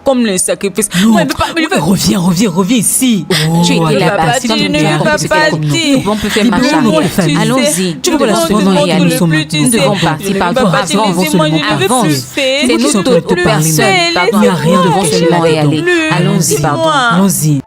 comme les sacrifices. Non, Moi, je veux pas- reviens ici. Tu étais là-bas, tu ne vas pas partir. Nous devons plus faire marche Libérons notre arrière. famille. Allons-y. Tu veux la Nous soutenir, devons y aller. nous sommes Nous devons partir. Pardon, avance. Avance. C'est qui nous sont toutes te parler, personnes. mais Pardon, il n'y a rien de nous devons caché seulement y là-dedans. aller. Allons-y, pardon. Allons-y.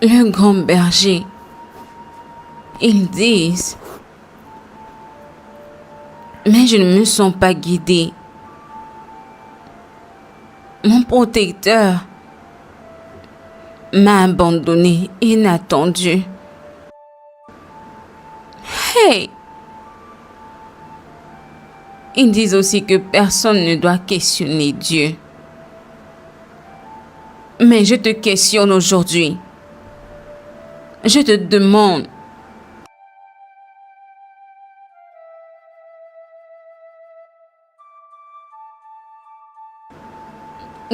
Le grand berger, ils disent, mais je ne me sens pas guidée. Mon protecteur m'a abandonné inattendu. Hey! Ils disent aussi que personne ne doit questionner Dieu. Mais je te questionne aujourd'hui. Je te demande,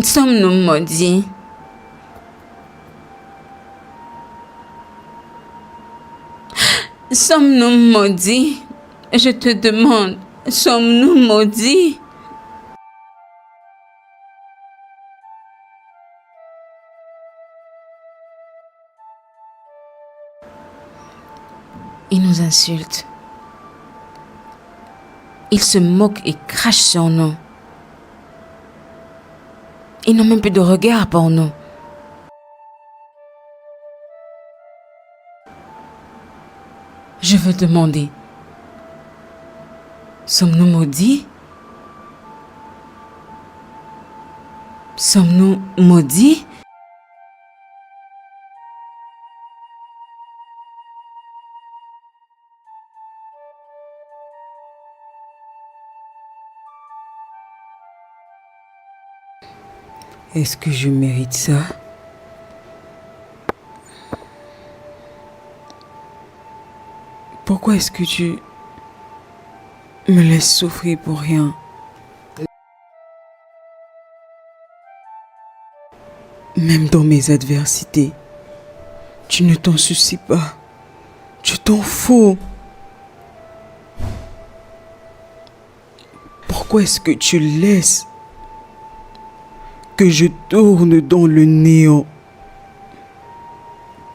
sommes-nous maudits? Sommes-nous maudits? Je te demande, sommes-nous maudits? Ils nous insultent. Ils se moquent et crachent sur nous. Ils n'ont même plus de regard pour nous. Je veux demander, sommes-nous maudits? Sommes-nous maudits? Est-ce que je mérite ça? Pourquoi est-ce que tu me laisses souffrir pour rien? Même dans mes adversités, tu ne t'en soucies pas. Tu t'en fous. pourquoi est-ce que tu laisses que je tourne dans le néant?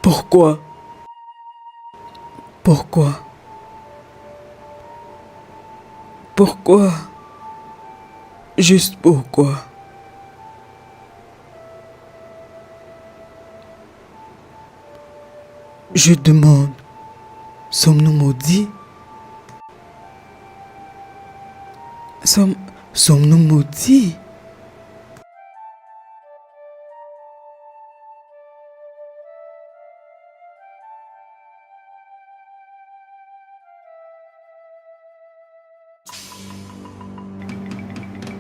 Pourquoi? Pourquoi? Pourquoi? Juste pourquoi? Je demande, sommes-nous maudits? Sommes-nous maudits?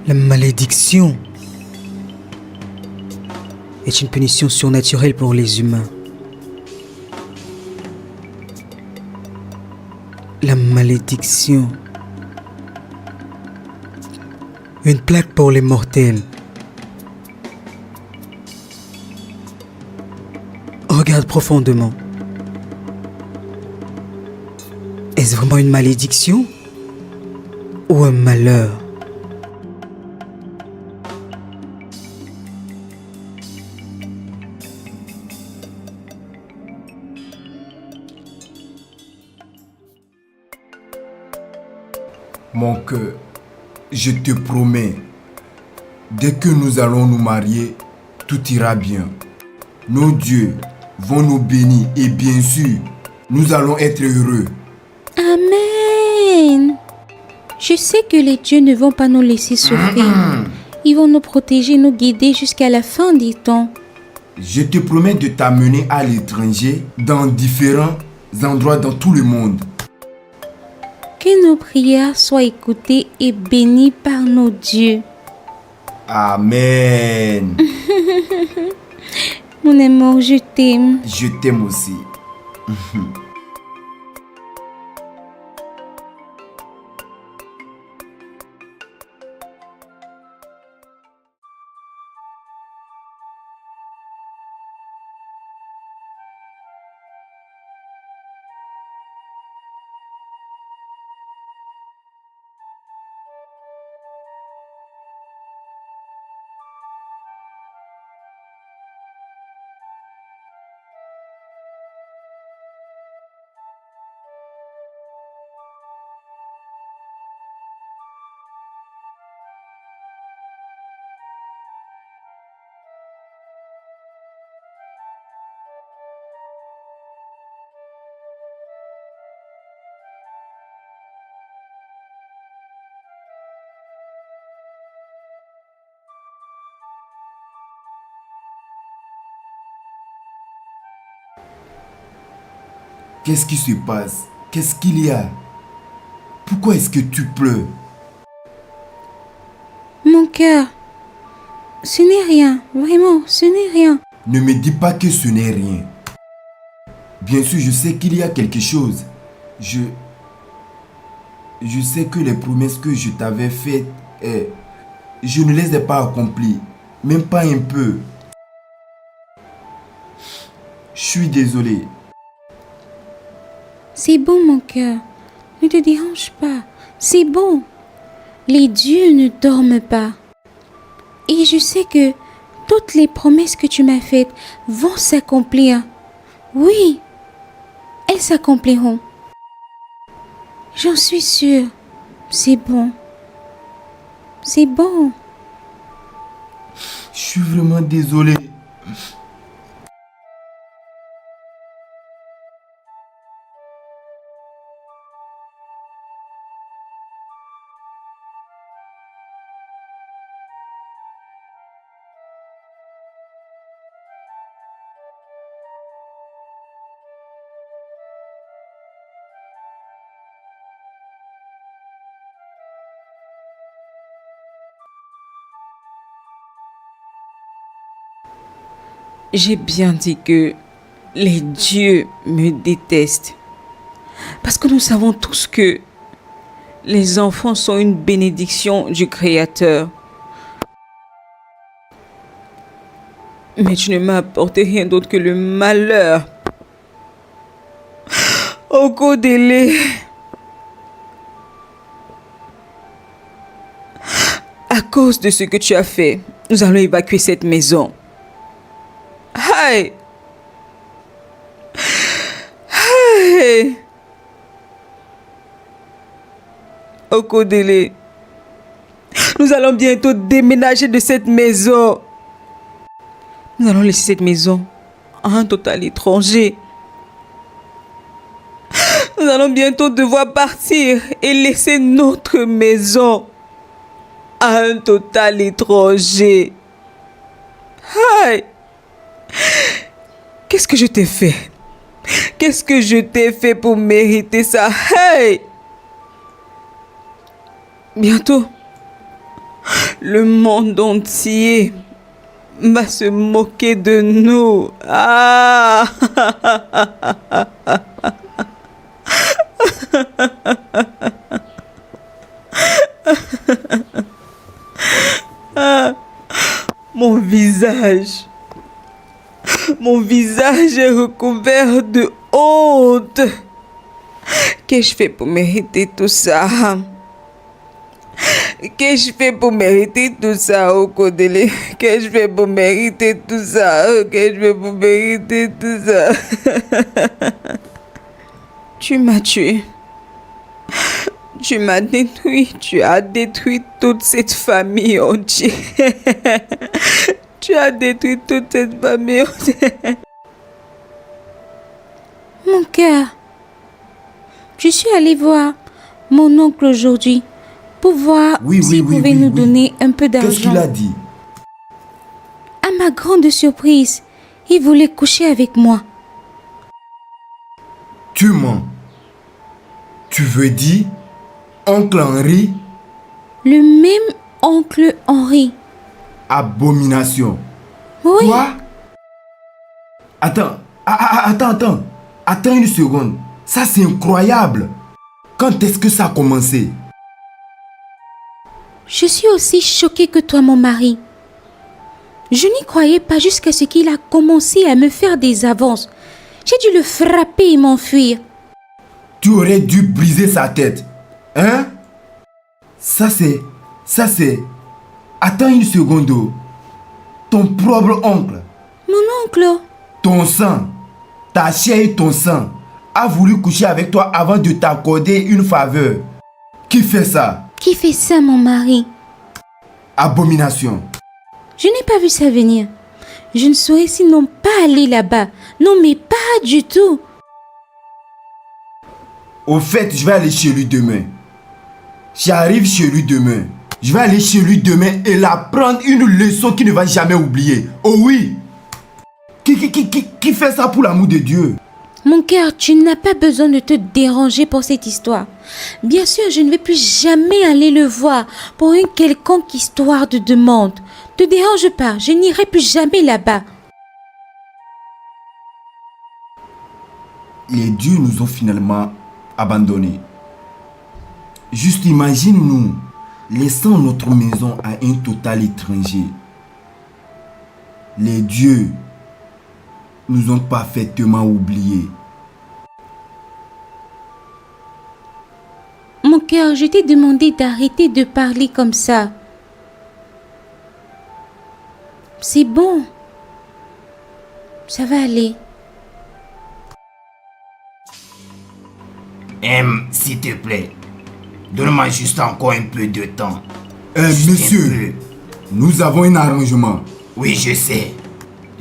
La malédiction est une punition surnaturelle pour les humains. La malédiction, une plaque pour les mortels. Regarde profondément. Est-ce vraiment une malédiction ou un malheur? Mon cœur, je te promets, dès que nous allons nous marier, tout ira bien. Nos dieux vont nous bénir et bien sûr, nous allons être heureux. Amen. Je sais que les dieux ne vont pas nous laisser souffrir. Ils vont nous protéger, nous guider jusqu'à la fin des temps. Je te promets de t'amener à l'étranger, dans différents endroits dans tout le monde. Que nos prières soient écoutées et bénies par nos dieux. Amen. Mon amour, je t'aime. Je t'aime aussi. Qu'est-ce qui se passe? Qu'est-ce qu'il y a? Pourquoi est-ce que tu pleures? Mon cœur, ce n'est rien. Vraiment, ce n'est rien. Ne me dis pas que ce n'est rien. Bien sûr, je sais qu'il y a quelque chose. Je sais que les promesses que je t'avais faites, je ne les ai pas accomplies. Même pas un peu. Je suis désolé. C'est bon, mon cœur. Ne te dérange pas. C'est bon. Les dieux ne dorment pas. Et je sais que toutes les promesses que tu m'as faites vont s'accomplir. Oui, elles s'accompliront. J'en suis sûre. C'est bon. C'est bon. Je suis vraiment désolé. J'ai bien dit que les dieux me détestent. Parce que nous savons tous que les enfants sont une bénédiction du Créateur. Mais tu ne m'as apporté rien d'autre que le malheur. Oh, Godélé. À cause de ce que tu as fait, nous allons évacuer cette maison. Aïe! Aïe! Okodele, nous allons bientôt déménager de cette maison. Nous allons laisser cette maison à un total étranger. Nous allons bientôt devoir partir et laisser notre maison à un total étranger. Aïe! Qu'est-ce que je t'ai fait? Qu'est-ce que je t'ai fait pour mériter ça? Hey! Bientôt, le monde entier va se moquer de nous. Ah! Ah! Mon visage est recouvert de honte. Qu'ai-je fait pour mériter tout ça? Qu'ai-je fait pour mériter tout ça, Okodele? Qu'ai-je fait pour mériter tout ça? Qu'ai-je fait pour mériter tout ça? Tu m'as tué. Tu m'as détruit. Tu as détruit toute cette famille entière. Tu as détruit toute cette famille entière. Mon cœur, je suis allée voir mon oncle aujourd'hui pour voir s'il pouvait nous donner un peu d'argent. Qu'est-ce qu'il a dit? À ma grande surprise, il voulait coucher avec moi. Tu mens. Tu veux dire oncle Henri? Le même oncle Henri. Abomination. Oui. Quoi? Attends. Attends une seconde. Ça, c'est incroyable. Quand est-ce que ça a commencé? Je suis aussi choquée que toi, mon mari. Je n'y croyais pas jusqu'à ce qu'il a commencé à me faire des avances. J'ai dû le frapper et m'enfuir. Tu aurais dû briser sa tête. Hein? Ça c'est... Attends une seconde. Ton propre oncle, Mon oncle, ton sang, ta chair et ton sang, a voulu coucher avec toi avant de t'accorder une faveur. Qui fait ça? qui fait ça, mon mari? Abomination. Je n'ai pas vu ça venir. Je ne saurais sinon pas aller là-bas. Non, mais pas du tout. Au fait, je vais aller chez lui demain. J'arrive chez lui demain. Je vais aller chez lui demain et l'apprendre une leçon qu'il ne va jamais oublier. Oh oui! Qui fait ça pour l'amour de Dieu? Mon cœur, tu n'as pas besoin de te déranger pour cette histoire. Bien sûr, je ne vais plus jamais aller le voir pour une quelconque histoire de demande. Ne te dérange pas, je n'irai plus jamais là-bas. Les dieux nous ont finalement abandonnés. Juste imagine-nous laissant notre maison à un total étranger. Les dieux nous ont parfaitement oubliés. Mon cœur, je t'ai demandé d'arrêter de parler comme ça. C'est bon. Ça va aller. S'il te plaît, donne-moi juste encore un peu de temps. Monsieur, nous avons un arrangement. Oui, je sais.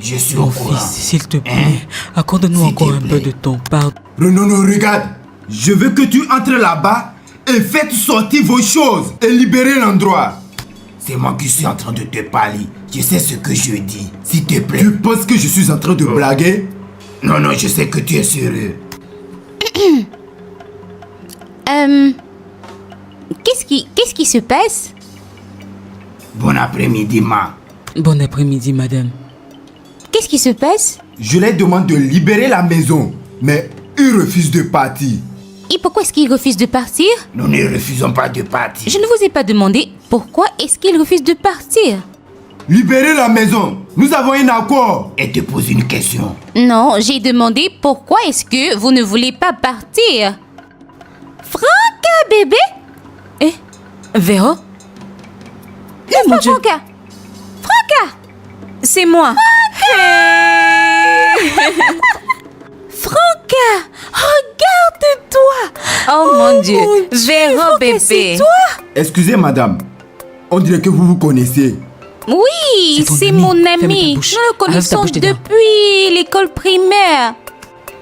Je suis Mon au courant. fils, s'il te plaît, accorde-nous S'il encore te un plaît. peu de temps. Pardon. Non, regarde. Je veux que tu entres là-bas et faites sortir vos choses et libérer l'endroit. C'est moi qui suis en train de te parler. Je sais ce que je dis. S'il te plaît. Tu penses que je suis en train de blaguer? Non, je sais que tu es sérieux. Qu'est-ce qui se passe? Bon après-midi, ma. Bon après-midi, madame. Qu'est-ce qui se passe? Je leur demande de libérer la maison, mais ils refusent de partir. Et pourquoi est-ce qu'il refuse de partir? Nous ne refusons pas de partir. Je ne vous ai pas demandé pourquoi est-ce qu'il refuse de partir. Libérez la maison. Nous avons un accord. Et te pose une question. Non, j'ai demandé pourquoi est-ce que vous ne voulez pas partir. Franck, bébé? Véro? mon Dieu. Franca. Franca. C'est moi. Franca, regarde-toi. Oh mon Dieu. Dieu, Véro Franca, bébé. c'est toi? Excusez, madame. On dirait que vous vous connaissez. Oui, C'est ton c'est ami. mon Ferme ta ami. bouche. Nous le Arrête ta connaissons bouche, t'es dedans. depuis l'école primaire.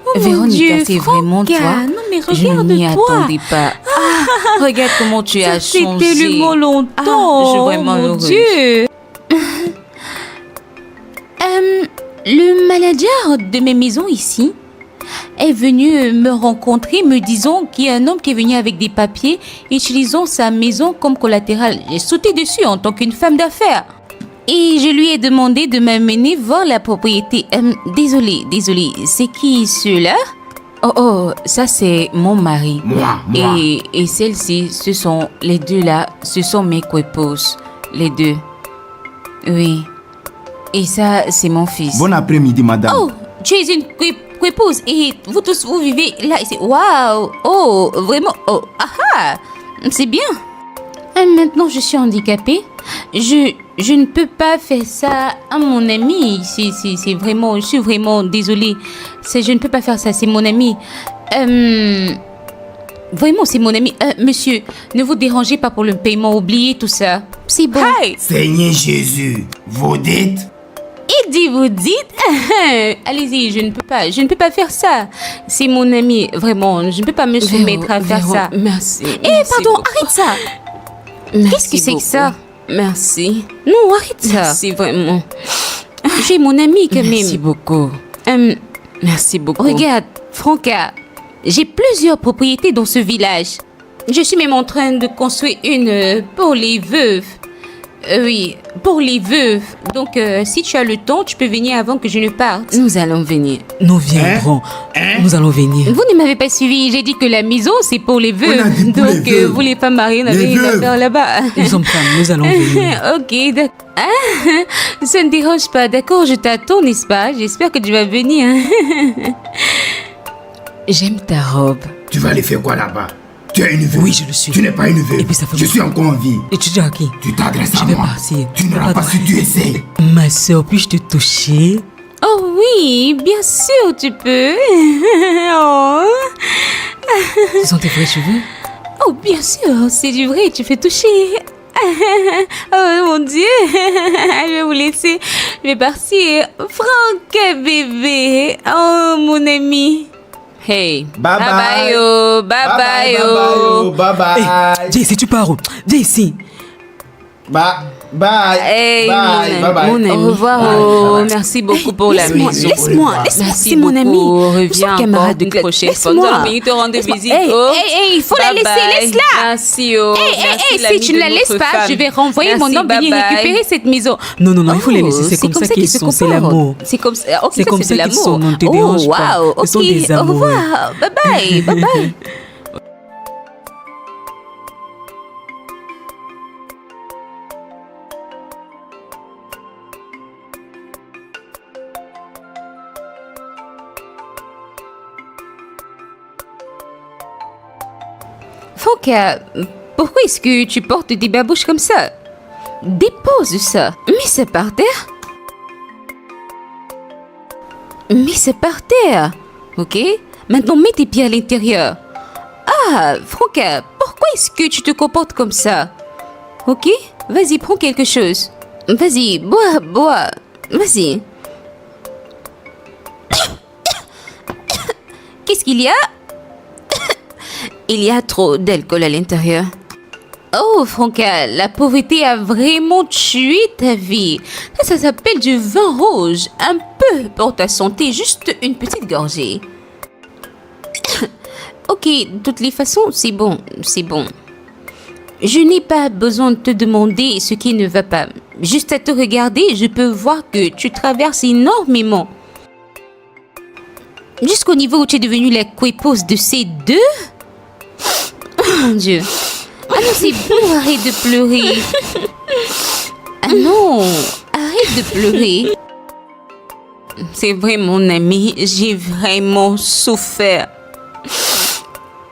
Oh mon Véronica, Dieu, c'est vraiment Franca. toi. Non mais Je ne m'y regarde-toi. attendais pas. Regarde comment tu as C'était changé. tellement longtemps. Ah, je suis vraiment oh mon heureuse. Dieu. Le manager de mes maisons ici est venu me rencontrer me disant qu'il y a un homme qui est venu avec des papiers utilisant sa maison comme collatéral. J'ai sauté dessus en tant qu'une femme d'affaires. Et je lui ai demandé de m'amener voir la propriété. Désolée, c'est qui ceux-là? Oh, ça c'est mon mari. Moi. Et celle-ci, ce sont les deux là, ce sont mes quepos. Les deux. Oui. Et ça, c'est mon fils. Bon après-midi, madame. Oh, tu es une épouse et vous tous, vous vivez là. Waouh! Oh, vraiment? Oh, ah! C'est bien. Maintenant, je suis handicapée. Je ne peux pas faire ça à mon ami. C'est vraiment... Je suis vraiment désolée. Je ne peux pas faire ça. C'est mon ami. Vraiment, c'est mon ami. Monsieur, ne vous dérangez pas pour le paiement. Oubliez tout ça. C'est bon. Seigneur Jésus, vous dites? Il dit, vous dites? Allez-y, je ne peux pas faire ça. C'est mon ami, vraiment. Je ne peux pas me soumettre à faire ça. Merci. Pardon, arrête ça. Qu'est-ce que c'est que ça? Merci. Non, arrête ça. Merci vraiment. J'ai mon ami quand Merci même. beaucoup. Merci beaucoup. Regarde, Franca, j'ai plusieurs propriétés dans ce village. Je suis même en train de construire une pour les veuves. Oui, pour les veuves. Donc, si tu as le temps, tu peux venir avant que je ne parte. Nous allons venir. Nous viendrons. Nous allons venir. Vous ne m'avez pas suivi. J'ai dit que la maison, c'est pour les On a veuves. dit pour Donc, les veuves. vous les femmes mariées, n'avez Les rien à veuves. faire là-bas. Nous sommes femmes, nous allons venir. Ok, d'accord. Ah, ça ne dérange pas. D'accord, je t'attends, n'est-ce pas? J'espère que tu vas venir. J'aime ta robe. Tu vas aller faire quoi là-bas? Tu es une veuve. Oui, je le suis. Tu n'es pas une veuve. Et puis ça fait Je beaucoup. suis encore en vie. Et tu dis à qui? Tu t'adresses Je à vais moi. partir. Tu n'auras pas Pardon. si tu essaies. Ma soeur, puis-je te toucher? Oh oui, bien sûr, tu peux. Oh. Ce sont tes vrais cheveux? Oh, bien sûr, c'est du vrai, tu fais toucher. Oh mon Dieu, je vais vous laisser, je vais partir. Franck bébé, oh mon ami. Hey. Bye bye. Bye oh. Bye oh. Bye bye. Hey, viens ici, tu pars où? Viens ici. Bye. Hey, Bye. Bye bye. mon ami. Au revoir. Bye. Oh, Bye. merci beaucoup pour la Laisse-moi, maison. laisse-moi, Merci c'est mon beaucoup. ami. Nous Reviens sommes encore camarades de une classe. prochaine fois. Nous Laisse-moi. allons venir te rendre visite. Hey, oh. il faut la Bye laisser, bye. laisse-la. Merci oh. Merci, Si l'ami tu de ne la laisses notre pas, femme. je vais renvoyer Merci, mon homme bye venir bye. récupérer cette maison. Non, il faut les laisser. Oh, C'est comme ça qu'ils sont. C'est l'amour. C'est comme ça. Ok, C'est ça, comme c'est ça de qu'ils sont, l'amour. ne te dérange pas. Wow, Ce sont ok, des au amoureux. revoir. Bye bye, bye bye. Franca, pourquoi est-ce que tu portes des babouches comme ça? Dépose ça. Mets ça par terre. Mets ça par terre. Ok? Maintenant, mets tes pieds à l'intérieur. Ah, Franca, pourquoi est-ce que tu te comportes comme ça? Ok? Vas-y, prends quelque chose. Vas-y, bois. Vas-y. Qu'est-ce qu'il y a? Il y a trop d'alcool à l'intérieur. Oh, Franca, la pauvreté a vraiment tué ta vie. Ça s'appelle du vin rouge. Un peu pour ta santé, juste une petite gorgée. Ok, de toutes les façons, c'est bon. Je n'ai pas besoin de te demander ce qui ne va pas. Juste à te regarder, je peux voir que tu traverses énormément. Jusqu'au niveau où tu es devenue la coépouse de ces deux? Oh mon Dieu. Ah non, c'est bon, arrête de pleurer. Ah non, arrête de pleurer. C'est vrai, mon ami, j'ai vraiment souffert.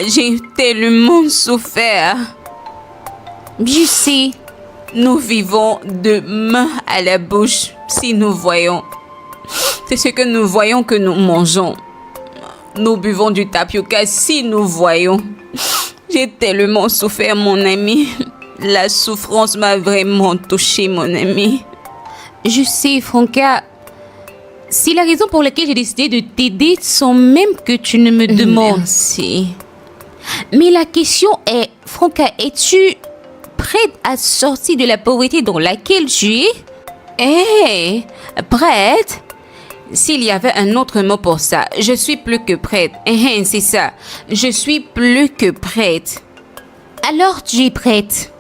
J'ai tellement souffert. Je sais. Nous vivons de main à la bouche si nous voyons. C'est ce que nous voyons que nous mangeons. Nous buvons du tapioca si nous voyons. J'ai tellement souffert, mon ami. La souffrance m'a vraiment touché, mon ami. Je sais, Franca. C'est la raison pour laquelle j'ai décidé de t'aider sans même que tu ne me demandes. Merci. Mais la question est, Franca, es-tu prête à sortir de la pauvreté dans laquelle tu es? Hé, prête? S'il y avait un autre mot pour ça, je suis plus que prête. C'est ça. Je suis plus que prête. Alors tu es prête.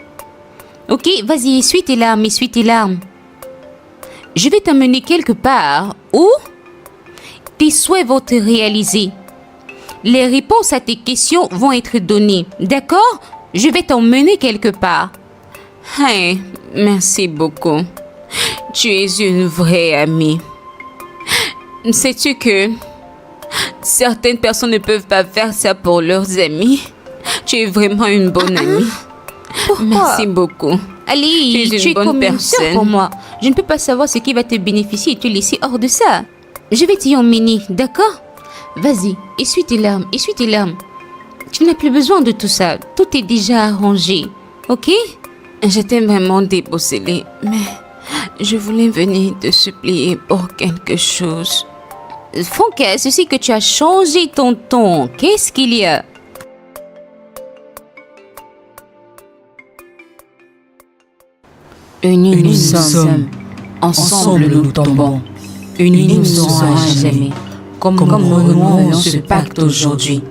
Ok, vas-y, essuie tes larmes, essuie tes larmes. Je vais t'emmener quelque part où tes souhaits vont te réaliser. Les réponses à tes questions vont être données. D'accord? Je vais t'emmener quelque part. Hey, merci beaucoup. Tu es une vraie amie. Sais-tu que certaines personnes ne peuvent pas faire ça pour leurs amis? Tu es vraiment une bonne amie. Pourquoi? Merci beaucoup. Allez, tu es bonne comme une sœur pour moi. Je ne peux pas savoir ce qui va te bénéficier et te laisser hors de ça. Je vais t'y emmener, d'accord? Vas-y, essuie tes larmes, essuie tes larmes. Tu n'as plus besoin de tout ça. Tout est déjà arrangé, ok? J'étais vraiment déboussolée, mais je voulais venir te supplier pour quelque chose. Franca, ceci que tu as changé ton ton. Qu'est-ce qu'il y a? Unis Unis nous nous sommes, sommes, ensemble nous tombons. Unis nous serons à jamais. Comme nous renouvelons ce pacte aujourd'hui,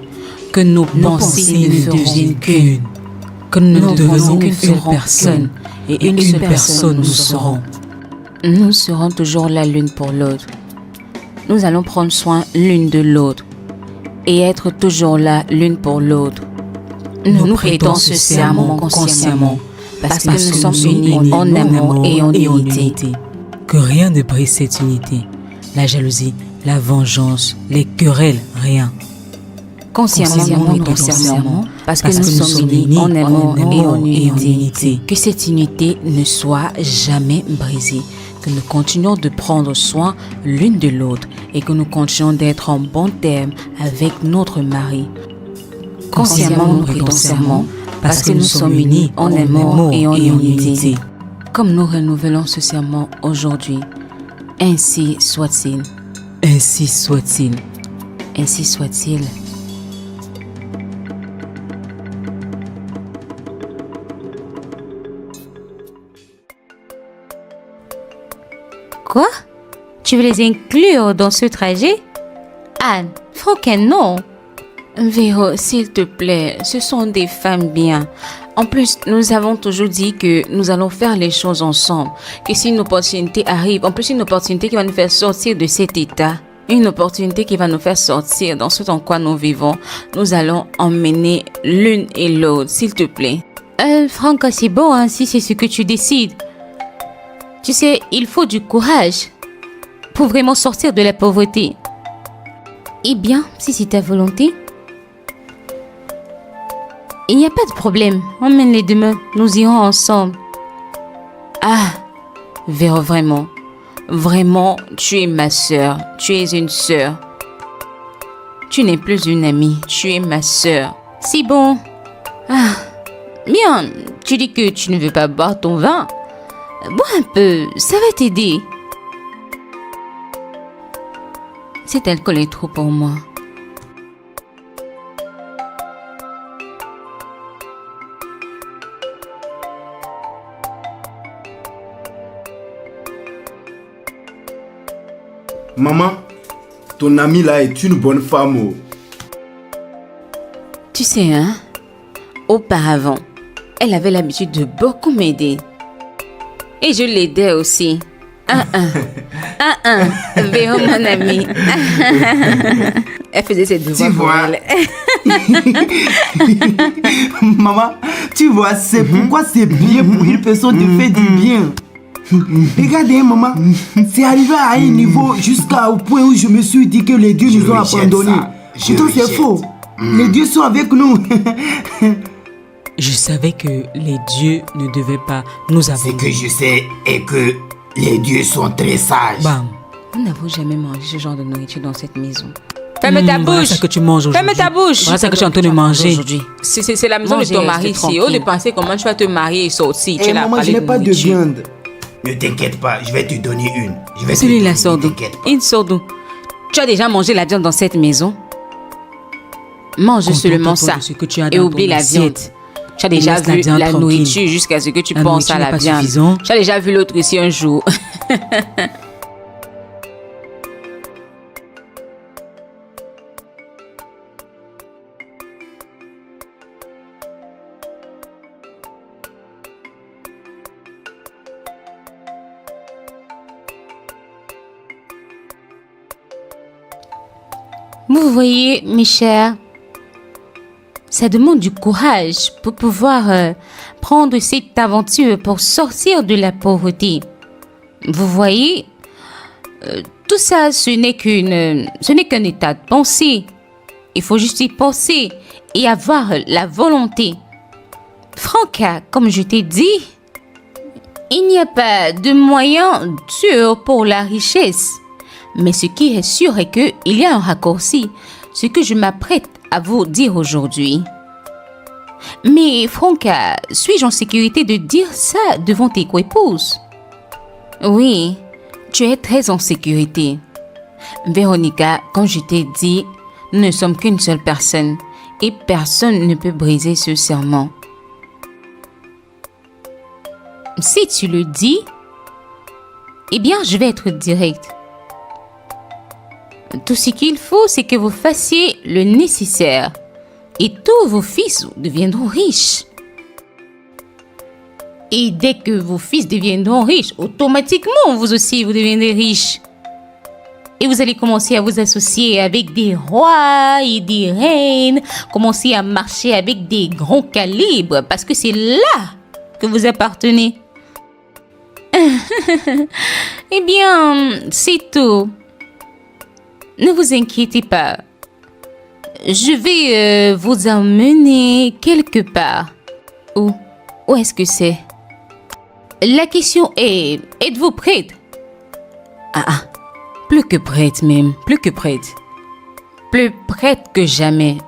Que nos nos pensées ne deviennent qu'une. Que nous nous ne devenons devenons qu'une seule seule personne. et Une seule personne nous serons. Nous serons toujours là l'une pour l'autre. Nous allons prendre soin l'une de l'autre et être toujours là l'une pour l'autre. Nous prêtons ce serment consciemment parce que nous sommes unis en amour et en unité. Que rien ne brise cette unité. La jalousie, la vengeance, les querelles, rien. Consciemment, nous prêtons serment parce que nous sommes unis en amour et en unité. Que cette unité ne soit jamais brisée. Que nous continuons de prendre soin l'une de l'autre et que nous continuons d'être en bon terme avec notre mari. Consciemment, nous prêtons serment parce que nous sommes unis en amour et en unité. Comme nous renouvelons ce serment aujourd'hui, ainsi soit-il. Ainsi soit-il. Ainsi soit-il. Quoi? Tu veux les inclure dans ce trajet? Anne, Franca, non. Véro, s'il te plaît, ce sont des femmes bien. En plus, nous avons toujours dit que nous allons faire les choses ensemble. Que si une opportunité arrive, en plus une opportunité qui va nous faire sortir de cet état, une opportunité qui va nous faire sortir dans ce dans quoi nous vivons, nous allons emmener l'une et l'autre, s'il te plaît. Franca, c'est bon, hein, si c'est ce que tu décides. Tu sais, il faut du courage pour vraiment sortir de la pauvreté. Eh bien, si c'est ta volonté, il n'y a pas de problème. Emmène-les demain, nous irons ensemble. Ah, Véro, vraiment, vraiment, tu es ma sœur, tu es une sœur. Tu n'es plus une amie, tu es ma sœur. C'est bon. Ah, Bien, tu dis que tu ne veux pas boire ton vin. Bois un peu, ça va t'aider. cet alcool est trop pour moi. Maman, ton amie là est une bonne femme. Oh. Tu sais, hein, auparavant, elle avait l'habitude de beaucoup m'aider. Et je l'aidais aussi. Véro, mon amie. Elle faisait ses devoirs pour elle. Maman, tu vois, c'est pourquoi c'est bien pour une personne de faire du bien. Regardez, maman, c'est arrivé à un niveau jusqu'au point où je me suis dit que les dieux nous ont abandonnés. Pourtant, c'est faux. Les dieux sont avec nous. Je savais que les dieux ne devaient pas nous Ce abandonner. que je sais est que les dieux sont très sages. Bam. Nous n'avons jamais mangé ce genre de nourriture dans cette maison. Ferme ta Voilà bouche. ça que tu manges aujourd'hui. Ferme ta bouche. Voilà ça que tu es en train de manger. Aujourd'hui. C'est la maison Mangez, de ton mari restez ici. Au lieu de tranquille. penser comment tu vas te marier et sortir, tu Eh l'as maman, parlé je n'ai pas de nourriture. viande. Ne t'inquiète pas, je vais te donner une. Je vais te Celui-là donner, sort ne d'où? t'inquiète pas. Il sort d'où? Tu as déjà mangé la viande dans cette maison? Mange seulement Contente-toi ça de ce que tu as et dans oublie ton la viande. assiette. Tu as déjà Laisse la vu viande la tranquille. nourriture jusqu'à ce que tu La penses à nourriture la n'est pas viande. suffisante. Tu as déjà vu l'autre ici un jour. Vous voyez, mes chers, ça demande du courage pour pouvoir prendre cette aventure pour sortir de la pauvreté. Vous voyez, tout ça, ce n'est qu'un état de pensée. Il faut juste y penser et avoir la volonté. Franca, comme je t'ai dit, il n'y a pas de moyen sûr pour la richesse. Mais ce qui est sûr est qu'il y a un raccourci, ce que je m'apprête à vous dire aujourd'hui. Mais Franca, suis-je en sécurité de dire ça devant tes coépouses? Oui, tu es très en sécurité. Véronica, comme je t'ai dit, nous ne sommes qu'une seule personne et personne ne peut briser ce serment. Si tu le dis, eh bien, je vais être direct. Tout ce qu'il faut, c'est que vous fassiez le nécessaire. Et tous vos fils deviendront riches. Et dès que vos fils deviendront riches, automatiquement, vous aussi, vous deviendrez riches. Et vous allez commencer à vous associer avec des rois et des reines. Commencer à marcher avec des grands calibres. Parce que c'est là que vous appartenez. Eh bien, c'est tout. Ne vous inquiétez pas. Je vais vous emmener quelque part. Où est-ce que c'est? La question est, êtes-vous prête? Plus que prête même, plus que prête. Plus prête que jamais.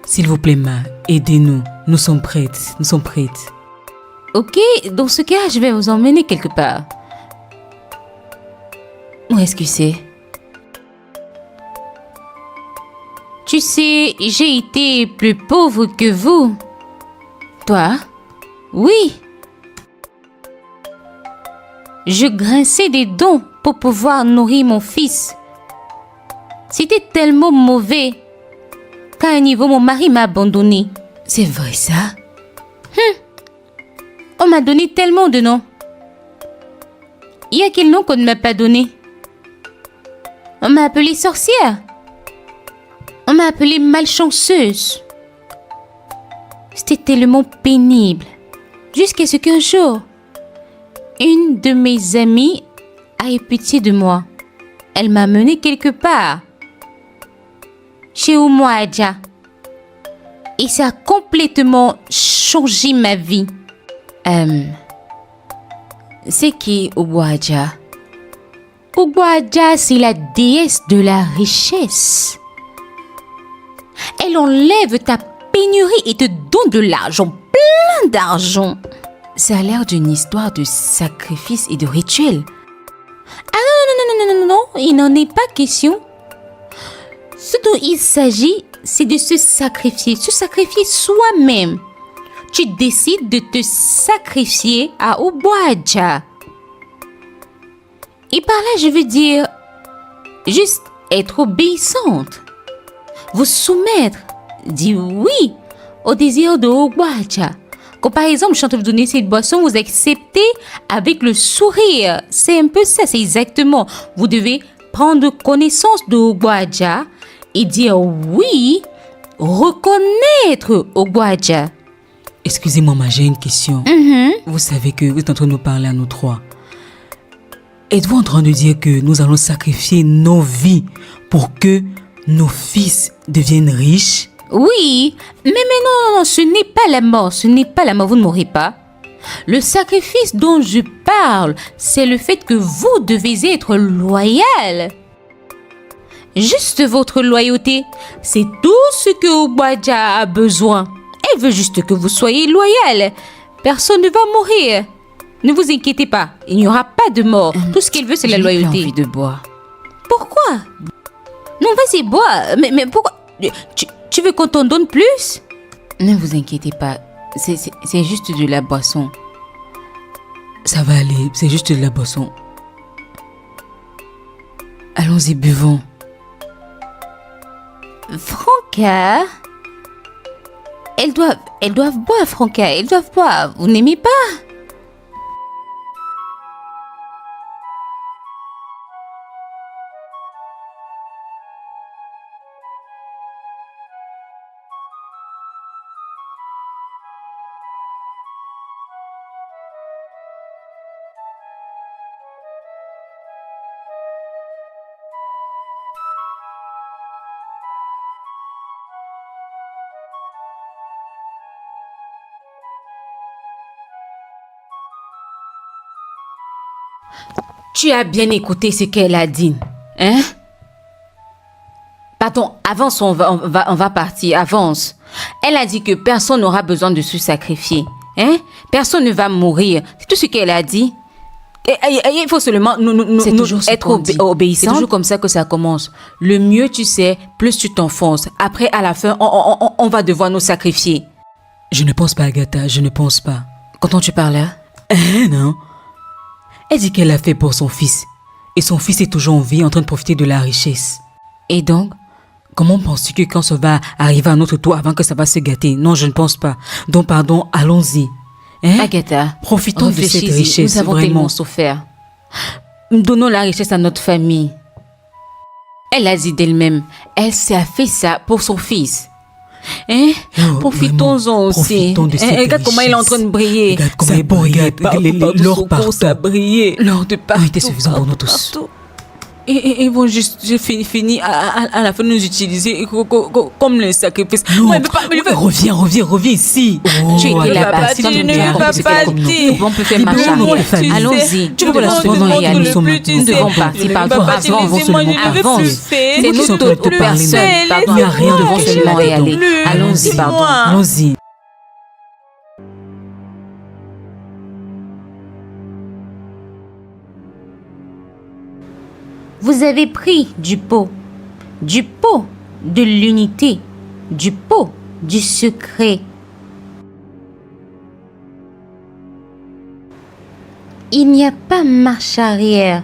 S'il vous plaît, Ma, aidez-nous. Nous sommes prêtes. Nous sommes prêtes. Ok, dans ce cas, je vais vous emmener quelque part. Où est-ce que c'est? Tu sais, j'ai été plus pauvre que vous. Toi? Oui. Je grinçais des dents pour pouvoir nourrir mon fils. C'était tellement mauvais qu'à un niveau, mon mari m'a abandonné. C'est vrai ça? On m'a donné tellement de noms. Il y a quel nom qu'on ne m'a pas donné? On m'a appelée sorcière. On m'a appelée malchanceuse. C'était tellement pénible. Jusqu'à ce qu'un jour, une de mes amies a eu pitié de moi. Elle m'a menée quelque part. Chez Oumouadja. Et ça a complètement changé ma vie. C'est qui Oumouadja? Oumouadja, c'est la déesse de la richesse. Elle enlève ta pénurie et te donne de l'argent, plein d'argent. Ça a l'air d'une histoire de sacrifice et de rituel. Ah non, il n'en est pas question. Ce dont il s'agit, c'est de se sacrifier soi-même. Tu décides de te sacrifier à Oumouadja. Et par là, je veux dire, juste être obéissante. Vous soumettre, dire oui au désir de Oumouadja. Quand par exemple, je suis en train de vous donner cette boisson, vous acceptez avec le sourire. C'est un peu ça, c'est exactement. Vous devez prendre connaissance de Oumouadja et dire oui, reconnaître Oumouadja. Excusez-moi, Ma, j'ai une question. Vous savez que vous êtes en train de nous parler à nous trois. Êtes-vous en train de dire que nous allons sacrifier nos vies pour que nos fils deviennent riches? Oui, mais non, ce n'est pas la mort, vous ne mourrez pas. Le sacrifice dont je parle, c'est le fait que vous devez être loyal. Juste votre loyauté, c'est tout ce que Obadja a besoin. Elle veut juste que vous soyez loyal. Personne ne va mourir. Ne vous inquiétez pas, il n'y aura pas de mort. Tout ce qu'elle veut, c'est la loyauté. J'ai envie de boire. Pourquoi? Non, vas-y, bois. Mais pourquoi? Tu veux qu'on t'en donne plus? Ne vous inquiétez pas, c'est juste de la boisson. Ça va aller, c'est juste de la boisson. Allons-y, buvons. Franca, elles doivent boire, Franca, elles doivent boire. Vous n'aimez pas? Tu as bien écouté ce qu'elle a dit, hein? Pardon, avance, on va partir, avance. Elle a dit que personne n'aura besoin de se sacrifier, hein? Personne ne va mourir. C'est tout ce qu'elle a dit. Il faut seulement être obéissant. C'est toujours comme ça que ça commence. Le mieux tu sais, plus tu t'enfonces. Après, à la fin, on va devoir nous sacrifier. Je ne pense pas, Agatha, je ne pense pas. Quand tu parles là? Non. Elle dit qu'elle l'a fait pour son fils. Et son fils est toujours en vie, en train de profiter de la richesse. Et donc? Comment penses-tu que quand ça va arriver à notre tour avant que ça va se gâter? Non, je ne pense pas. Donc, pardon, allons-y. Hein? Agatha, profitons de cette richesse. Nous avons tellement souffert. Donnons la richesse à notre famille. Elle a dit d'elle-même, elle s'est fait ça pour son fils. Hein? Profitons-en aussi. Profitons de cette regarde comment il est en train de briller. Regarde comment il brille. L'or partout. Ça brillait. L'or de partout. Il était suffisant pour nous tous. Et ils vont juste finir à la fin de nous utiliser comme les sacrifices. Non, reviens ici. Tu étais là-bas. Je ne vais pas partir. On peut faire marche arrière. Allons-y. Tu veux la suivre y aller. Nous devons partir. Pardon, avance. C'est nous toute personne. Pardon, Il n'y a rien nous devons de seulement y aller. Allons-y, pardon. Allons-y. Vous avez pris du pot de l'unité, du pot du secret. Il n'y a pas marche arrière.